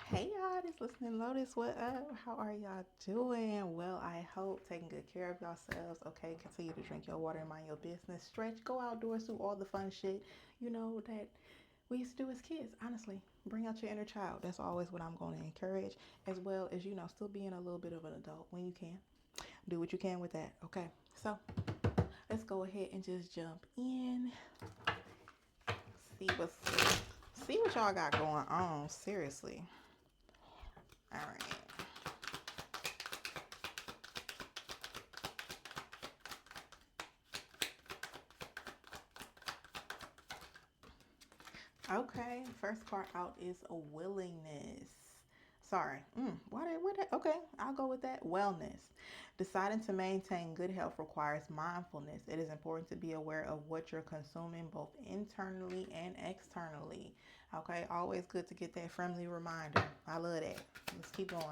Hey y'all, this listening Lotus. What up? How are y'all doing? Well, I hope taking good care of yourselves. Okay, continue to drink your water and mind your business. Stretch, go outdoors, do all the fun shit. That we used to do as kids. Honestly, bring out your inner child. That's always what I'm going to encourage, as well as still being a little bit of an adult when you can. Do what you can with that. Okay, so let's go ahead and just jump in. See what's see what y'all got going on. Seriously. All right. Okay, first card out is a willingness. Sorry. Okay, I'll go with that. Wellness. Deciding to maintain good health requires mindfulness. It is important to be aware of what you're consuming both internally and externally. Okay, always good to get that friendly reminder. I love that. Let's keep going.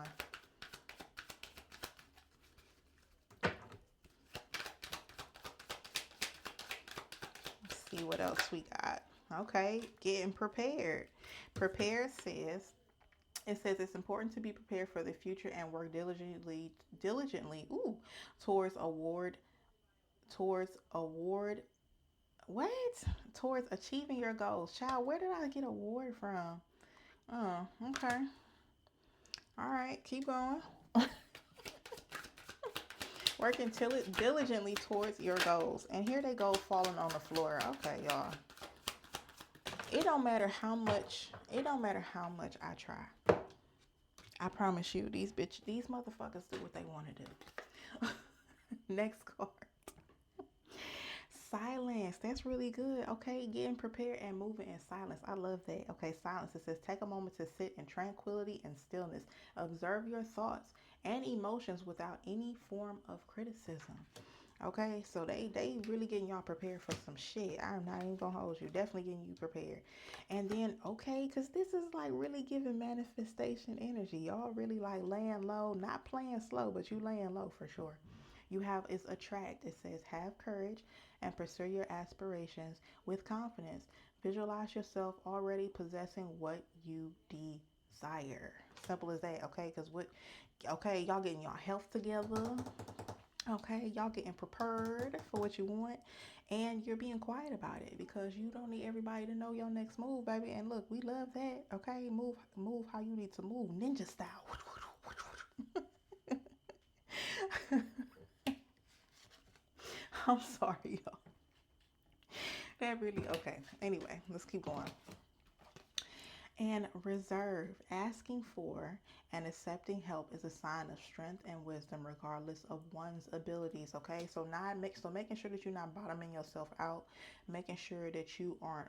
Let's see what else we got. Okay, getting prepared. Prepared says it says it's important to be prepared for the future and work diligently towards award towards award what? Towards achieving your goals. Child, where did I get award from? Oh, okay. All right, keep going. Working diligently towards your goals. And here they go falling on the floor. Okay, y'all. It don't matter how much I try. I promise you, these motherfuckers do what they want to do. Next card. Silence. That's really good. Okay, getting prepared and moving in silence. I love that. Okay, silence. It says take a moment to sit in tranquility and stillness. Observe your thoughts and emotions without any form of criticism. Okay, so they really getting y'all prepared for some shit. I'm not even gonna hold you. Definitely getting you prepared. And then okay, cause this is like really giving manifestation energy. Y'all really like laying low, not playing slow, but you laying low for sure. You have is attract. It says have courage and pursue your aspirations with confidence. Visualize yourself already possessing what you desire. Simple as that. Okay, cause y'all getting your health together. Okay, y'all getting prepared for what you want, and you're being quiet about it because you don't need everybody to know your next move, baby. And look, we love that. Okay, move how you need to move, ninja style. I'm sorry, y'all. That really okay. Anyway, let's keep going. And reserve. Asking for and accepting help is a sign of strength and wisdom, regardless of one's abilities. Okay, so making sure that you're not bottoming yourself out, making sure that you aren't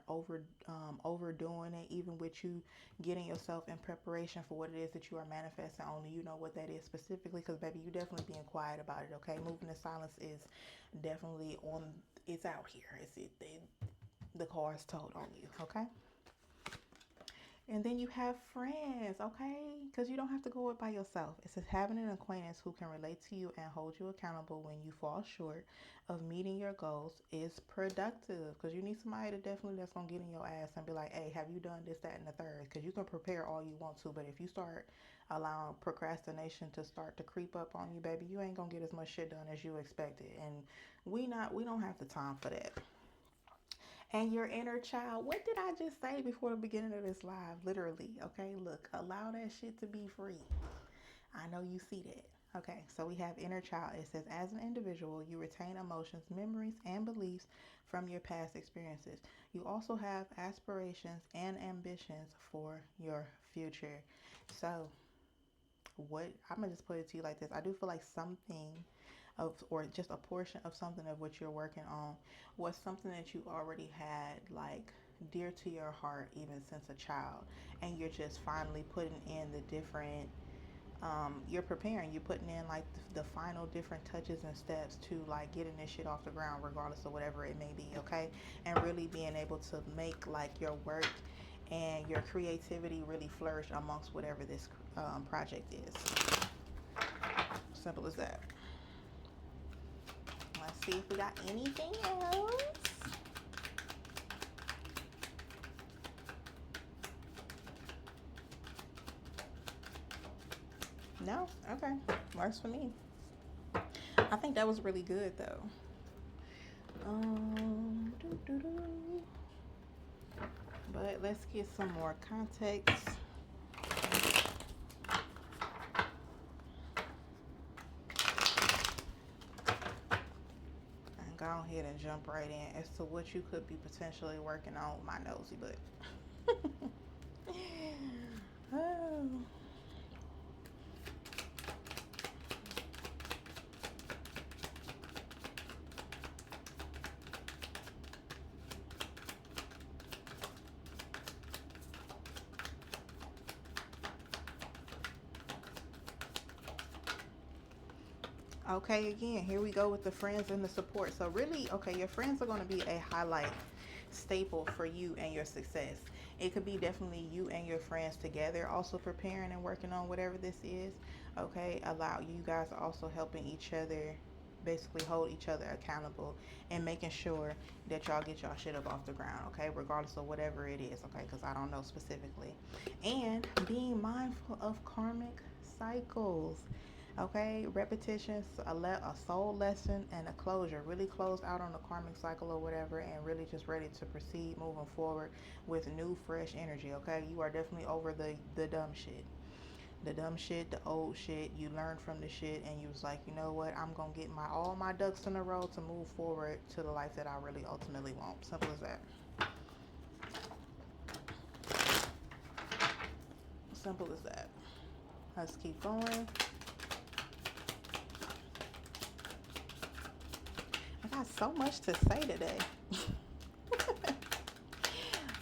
overdoing it, even with you getting yourself in preparation for what it is that you are manifesting. Only you know what that is specifically, because baby, you definitely being quiet about it. Okay, moving in silence is definitely on. It's out here. The car's told on you. Okay. And then you have friends, okay? Because you don't have to go it by yourself. It says having an acquaintance who can relate to you and hold you accountable when you fall short of meeting your goals is productive. Because you need somebody that's gonna get in your ass and be like, hey, have you done this, that, and the third? Because you can prepare all you want to, but if you start allowing procrastination to start to creep up on you, baby, you ain't gonna get as much shit done as you expected. And we don't have the time for that. And your inner child. What did I just say before the beginning of this live? Literally, okay? Look, allow that shit to be free. I know you see that. Okay, so we have inner child. It says, as an individual, you retain emotions, memories, and beliefs from your past experiences. You also have aspirations and ambitions for your future. So, what I'm gonna just put it to you like this. I do feel like something of, or just a portion of something of what you're working on was something that you already had like dear to your heart even since a child, and you're just finally putting in the different you're preparing, you're putting in like the final different touches and steps to like getting this shit off the ground regardless of whatever it may be. Okay, and really being able to make like your work and your creativity really flourish amongst whatever this project is. Simple as that. Let's see if we got anything else. No? Okay. Works for me. I think that was really good though. Doo, doo, doo. But let's get some more context. And go ahead and jump right in as to what you could be potentially working on with my nosy butt. Oh. Okay, again, here we go with the friends and the support. So really, okay, your friends are going to be a highlight staple for you and your success. It could be definitely you and your friends together also preparing and working on whatever this is. Okay, allow you guys are also helping each other, basically hold each other accountable and making sure that y'all get y'all shit up off the ground, okay, regardless of whatever it is, okay, because I don't know specifically. And being mindful of karmic cycles. Okay, repetitions, a soul lesson, and a closure. Really closed out on the karmic cycle or whatever, and really just ready to proceed moving forward with new, fresh energy. Okay, you are definitely over the dumb shit, the old shit. You learned from the shit, and you was like, you know what? I'm gonna get my all my ducks in a row to move forward to the life that I really ultimately want. Simple as that. Simple as that. Let's keep going. I got so much to say today.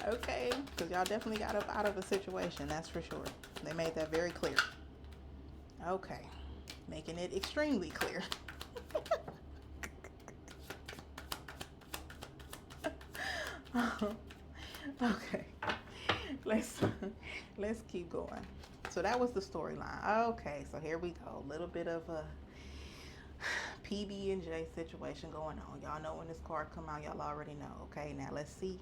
Okay, because y'all definitely got up out of a situation, that's for sure. They made that very clear. Okay, making it extremely clear. Okay, let's let's keep going. So that was the storyline. Okay, so here we go. A little bit of a PB and J situation going on. Y'all know when this card come out, y'all already know. Okay, now let's see.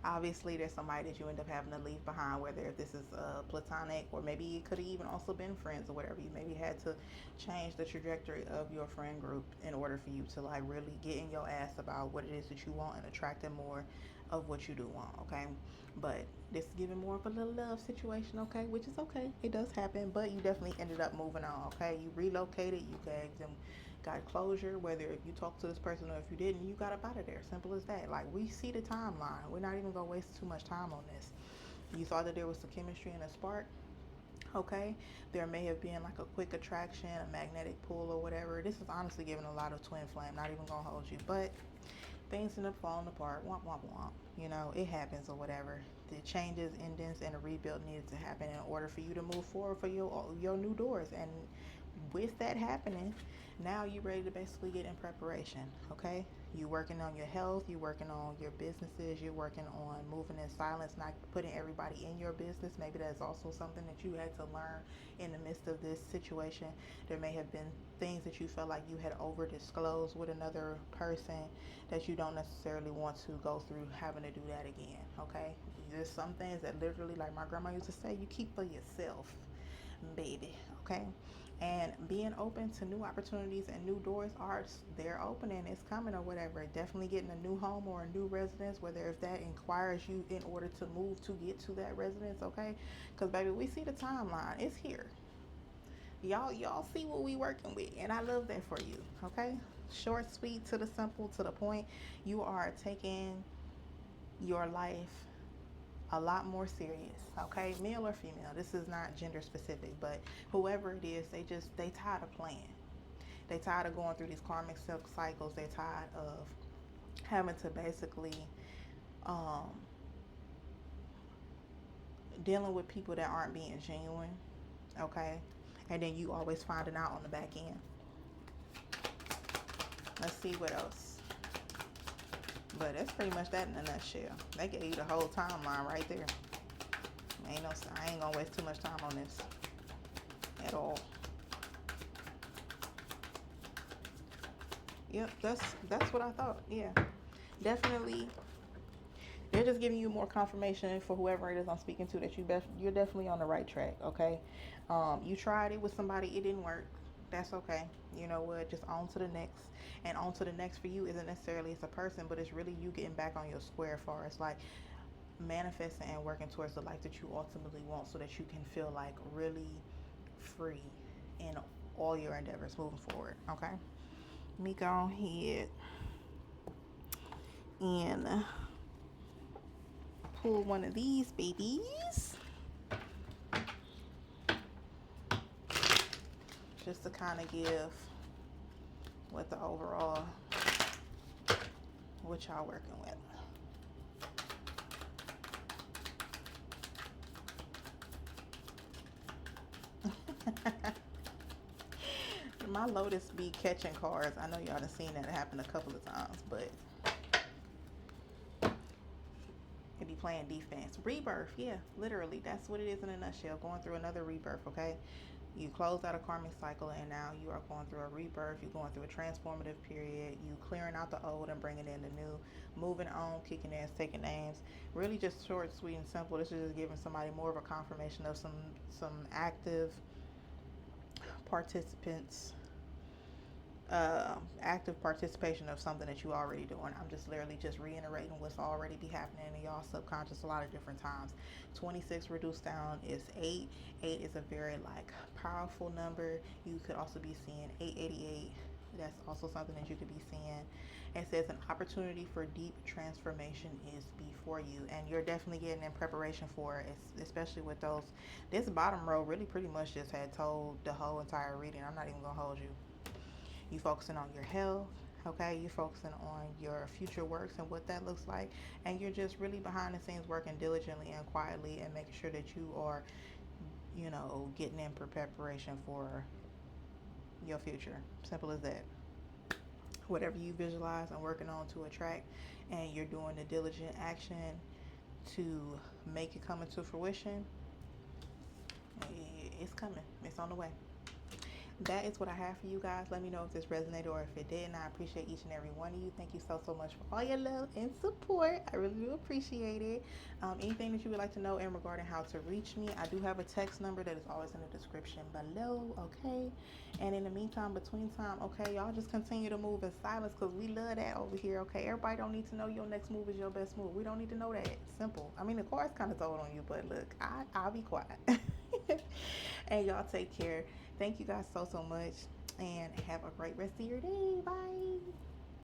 Obviously, there's somebody that you end up having to leave behind, whether if this is platonic or maybe it could have even also been friends or whatever. You maybe had to change the trajectory of your friend group in order for you to like really get in your ass about what it is that you want and attracting more of what you do want, okay? But this is giving more of a little love situation, okay? Which is okay. It does happen, but you definitely ended up moving on, okay? You relocated, you gave them got closure, whether if you talked to this person or if you didn't, you got up out of there. Simple as that. Like, we see the timeline. We're not even gonna waste too much time on this. You thought that there was some chemistry and a spark, okay? There may have been like a quick attraction, a magnetic pull or whatever. This is honestly giving a lot of twin flame, not even gonna hold you, but things end up falling apart. Womp womp womp. You know, it happens or whatever. The changes, indents, and a rebuild needed to happen in order for you to move forward for your new doors. And with that happening, now you're ready to basically get in preparation. Okay, you working on your health, you working on your businesses, you're working on moving in silence, not putting everybody in your business. Maybe that's also something that you had to learn in the midst of this situation. There may have been things that you felt like you had over disclosed with another person that you don't necessarily want to go through having to do that again. Okay, there's some things that literally, like my grandma used to say, you keep for yourself, baby. Okay, and being open to new opportunities and new doors are they're opening, it's coming or whatever. Definitely getting a new home or a new residence, whether if that inquires you in order to move to get to that residence. Okay, because baby, we see the timeline, it's here. Y'all see what we working with, and I love that for you. Okay, short, sweet, to the simple, to the point. You are taking your life a lot more serious, okay? Male or female, this is not gender specific, but whoever it is, they tired of playing. They tired of going through these karmic cycles. They tired of having to basically um, dealing with people that aren't being genuine, okay? And then you always finding out on the back end. Let's see what else. But that's pretty much that in a nutshell. They gave you the whole timeline right there. I ain't gonna waste too much time on this at all. Yep, that's what I thought. Yeah, definitely They're just giving you more confirmation for whoever it is I'm speaking to that you're definitely on the right track. Okay, you tried it with somebody, it didn't work. That's okay. You know what? Just on to the next, and on to the next for you isn't necessarily it's a person, but it's really you getting back on your square as far as like manifesting and working towards the life that you ultimately want, so that you can feel like really free in all your endeavors moving forward. Okay, let me go ahead and pull one of these babies just to kind of give what the overall what y'all working with. My Lotus be catching cards. I know y'all done seen that happen a couple of times, but it be playing defense. Rebirth, yeah, literally. That's what it is in a nutshell. Going through another rebirth, okay? You closed out a karmic cycle and now you are going through a rebirth. You're going through a transformative period. You clearing out the old and bringing in the new. Moving on, kicking ass, taking names. Really just short, sweet, and simple. This is just giving somebody more of a confirmation of some active participants, active participation of something that you already doing. I'm just literally just reiterating what's already be happening in y'all subconscious a lot of different times. 26 reduced down is 8. 8 is a very like powerful number. You could also be seeing 888. That's also something that you could be seeing. It says an opportunity for deep transformation is before you, and you're definitely getting in preparation for it, especially with those. This bottom row really pretty much just had told the whole entire reading. I'm not even gonna hold you. You focusing on your health, okay? You're focusing on your future works and what that looks like, and you're just really behind the scenes working diligently and quietly and making sure that you are, getting in preparation for your future. Simple as that. Whatever you visualize and working on to attract, and you're doing the diligent action to make it come into fruition, it's coming. It's on the way. That is what I have for you guys. Let me know if this resonated or if it didn't. I appreciate each and every one of you. Thank you so much for all your love and support. I really do appreciate it. Anything that you would like to know in regarding how to reach me, I do have a text number that is always in the description below, okay? And in the meantime, between time, okay, y'all just continue to move in silence because we love that over here, okay? Everybody don't need to know your next move is your best move. We don't need to know that. Simple. I mean, the cards kind of told on you, but look, I'll be quiet. And y'all take care. Thank you guys so much, and have a great rest of your day. Bye.